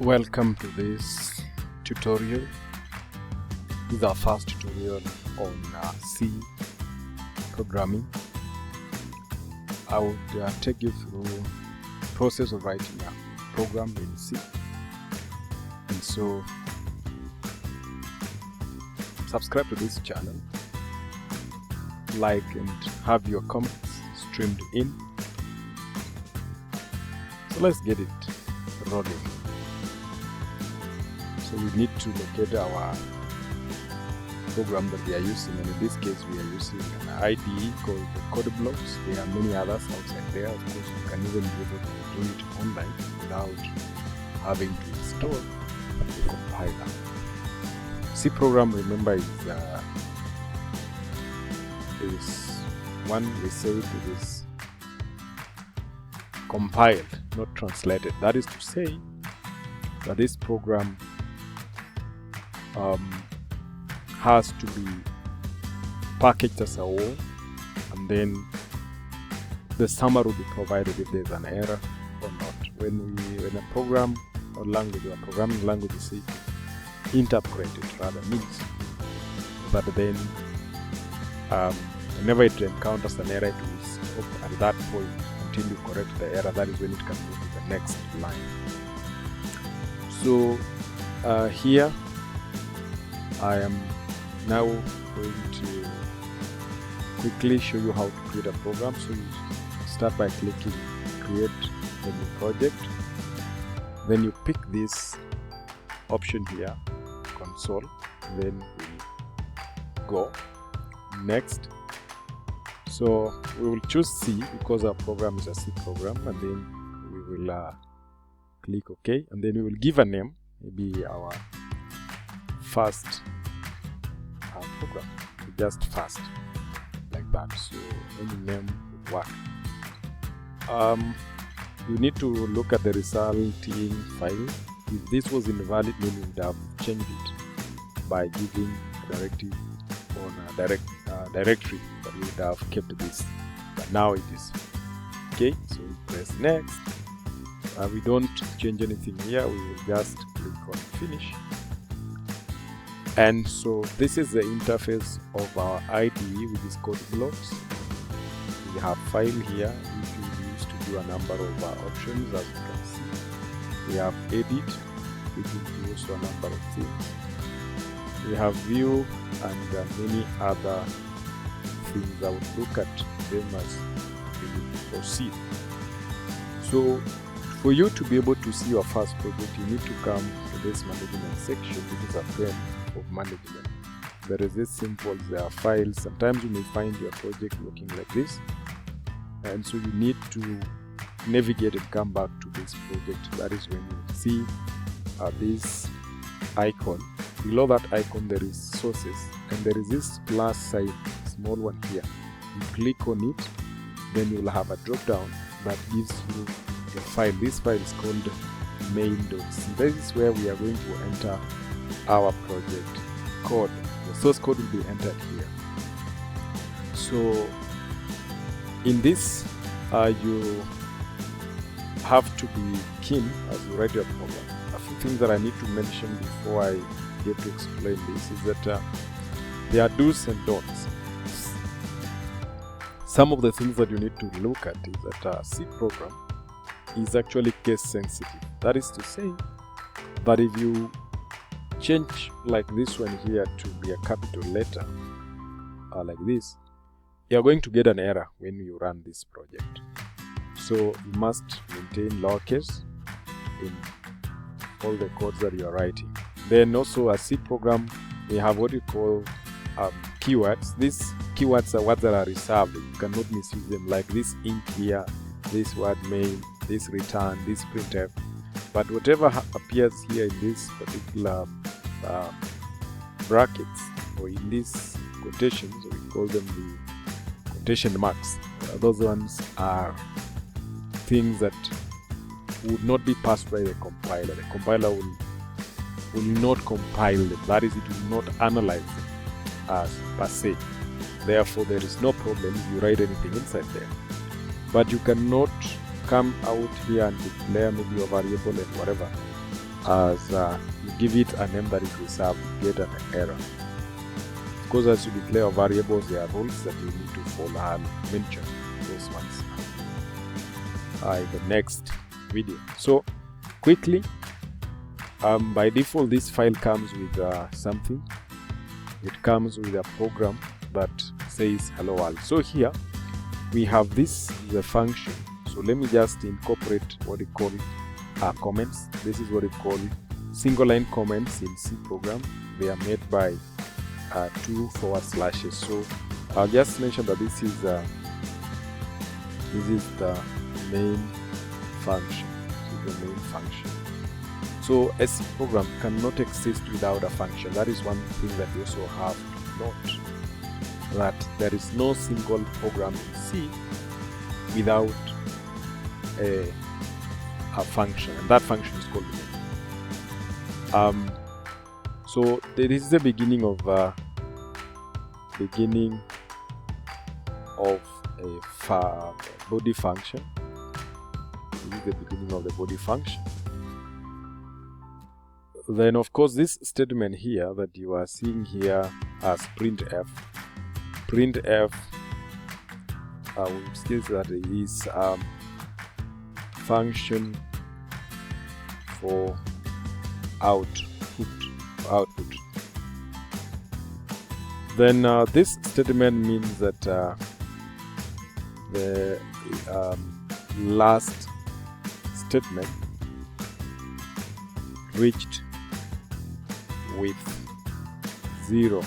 Welcome to this tutorial. This is our first tutorial on C programming. I would take you through the process of writing a program in C. And so, subscribe to this channel, like and have your comments streamed in. So let's get it rolling. So we need to locate our program that we are using, and in this case we are using an IDE called the Cprogram. There are many others outside there. Of course, you can even be able to do it online without having to install the compiler. Cprogram, remember, is one we said it is compiled, not translated. That is to say that this program has to be packaged as a whole, and then the summary will be provided if there's an error or not. When a program or language or programming language is interpreted, rather means that then whenever it encounters an error, it will stop at that point until you correct the error. That is when it can move to the next line. So here I am now going to quickly show you how to create a program. So you start by clicking create a new project, then you pick this option here, console, then we go next. So we will choose C because our program is a C program, and then we will click OK, and then we will give a name, maybe our first program, just first, like that. So any name would work. You need to look at the resulting file. If this was invalid, then you would have changed it by giving a directive on a directory, but you would have kept this. But now it is okay. So we press next. We don't change anything here. We will just click on finish. And so this is the interface of our IDE with these code blocks. We have file here, which we use to do a number of options, as you can see. We have edit, which will do also a number of things. We have view and many other things. I would look at them as we proceed. So for you to be able to see your first project, you need to come to this management section, which is a pane of management. There is this simple, there are files. Sometimes you may find your project looking like this, and so you need to navigate and come back to this project. That is when you see this icon. Below that icon there is sources, and there is this plus sign, small one here. You click on it, then you will have a drop down that gives you a file. This file is called main.c. This is where we are going to enter our project code. The source code will be entered here. So in this you have to be keen as you write your program. A few things that I need to mention before I get to explain this is that there are do's and don'ts. Some of the things that you need to look at is that C program is actually case sensitive. That is to say that if you change like this one here to be a capital letter, like this, you are going to get an error when you run this project. So you must maintain lowercase in all the codes that you are writing. Then also a C program, we have what you call keywords. These keywords are words that are reserved. You cannot misuse them, like this int here, this word main, this return, this printf. But whatever appears here in this particular brackets or in these quotations, we call them the quotation marks. Those ones are things that would not be passed by the compiler. The compiler will not compile them. That is, it will not analyze them as per se. Therefore, there is no problem if you write anything inside there. But you cannot come out here and declare maybe a variable and whatever as you give it a name that it will serve, you get an error. Of course, as you declare variables, there are rules that you need to follow. I'll mention those ones in the next video. So quickly, by default, this file comes with something. It comes with a program that says hello world. So here we have this is a function. So let me just incorporate what we call comments. This is what we call single line comments in Cprogram. They are made by 2 /. So I'll just mention that this is the main function. This is the main function. So a C program cannot exist without a function. That is one thing that you also have to note, that there is no single program in C without a function, and that function is called main. So this is the beginning of a body function. This is the beginning of the body function. Then of course this statement here that you are seeing here as printf will state that it is function for output. Then this statement means that the last statement reached with 0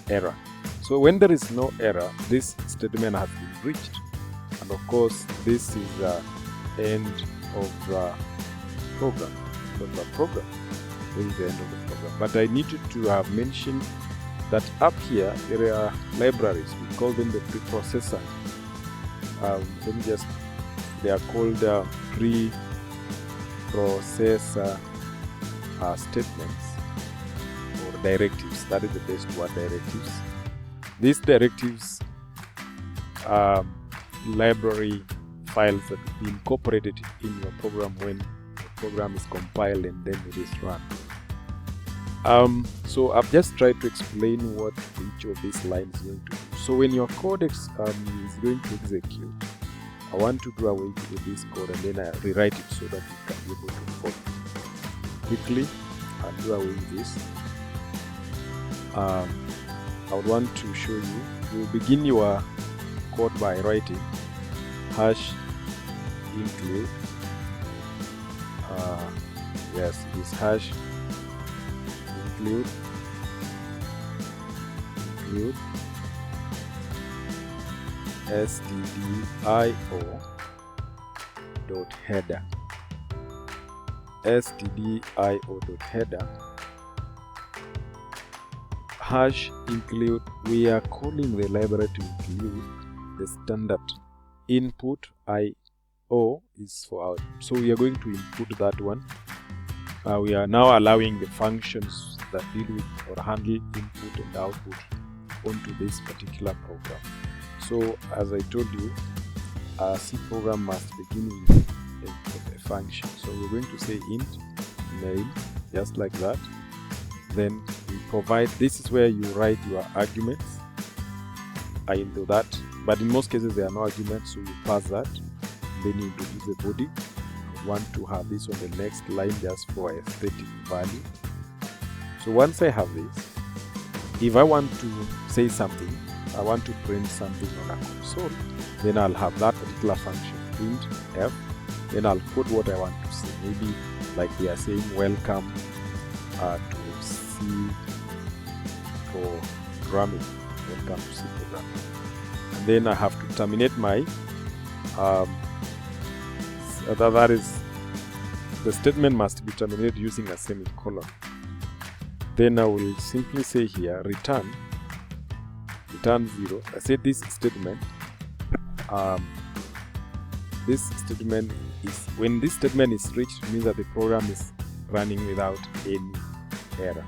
error. So when there is no error, this statement has been reached, and of course this is the end of the program. This is the end of the program. But I needed to have mentioned that up here there are libraries. We call them the preprocessor. They are called preprocessor statements or directives. That is the best word, directives. These directives are library files that will be incorporated in your program when the program is compiled and then it is run. So I've just tried to explain what each of these lines is going to do. So when your code is going to execute, I want to do away with this code and then I rewrite it so that you can be able to follow quickly and do away with this. I would want to show you. You begin your code by writing #include. Yes, it is #include stdio.header. stdio.header #include. We are calling the library to include the standard input. IO is for out, so we are going to input that one. We are now allowing the functions that deal with or handle input and output onto this particular program. So as I told you, a C program must begin with a function. So we're going to say int name, just like that. Then we provide, this is where you write your arguments into that, but in most cases there are no arguments, so you pass that. Then you introduce the body. You want to have this on the next line just for a static value. So once I have this, if I want to say something, I want to print something on a console, then I'll have that particular function, print f, then I'll code what I want to say. Maybe like we are saying welcome to C programming, welcome to C programming. And then I have to terminate my that is, the statement must be terminated using a semicolon. Then I will simply say here return 0. I said this statement is, when this statement is reached, it means that the program is running without any error.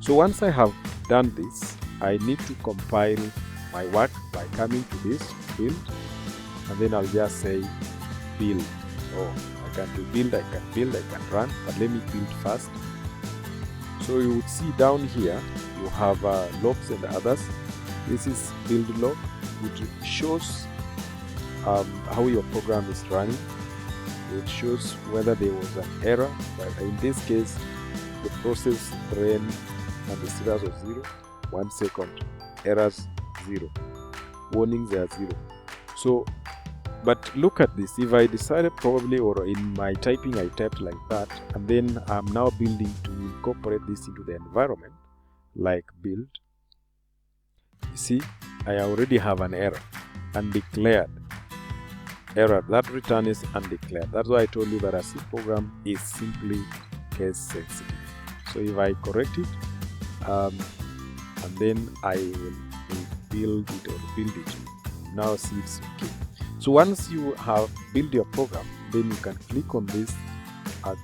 So once I have done this, I need to compile my work by coming to this build, and then I'll just say build. Oh, I can build, I can run, but let me build first. So you would see down here, you have logs and others. This is build log, which shows how your program is running. It shows whether there was an error, but in this case, the process ran and the status was 0, 1 second, errors 0, warnings are 0. So, but look at this, if I decided probably, or in my typing I typed like that, and then I'm now building to incorporate this into the environment, like build, you see, I already have an error, undeclared error. That return is undeclared. That's why I told you that a C program is simply case sensitive. So if I correct it, and then I will build it or build it, now see it's okay. So once you have built your program, then you can click on this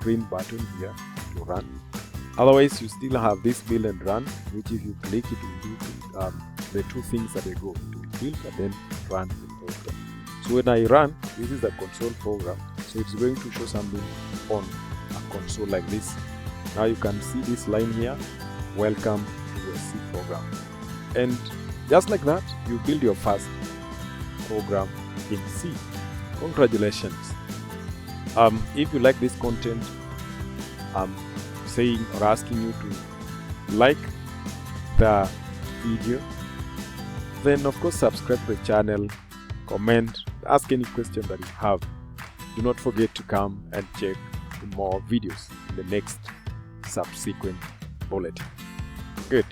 green button here to run. Otherwise, you still have this build and run, which if you click, it will do the two things that they go. It will build and then run the program. So when I run, this is the console program. So it's going to show something on a console like this. Now you can see this line here, welcome to a C program. And just like that, you build your first program in C. Congratulations. If you like this content, I'm saying or asking you to like the video, then of course subscribe to the channel, comment, ask any question that you have. Do not forget to come and check more videos in the next subsequent bulletin. Good.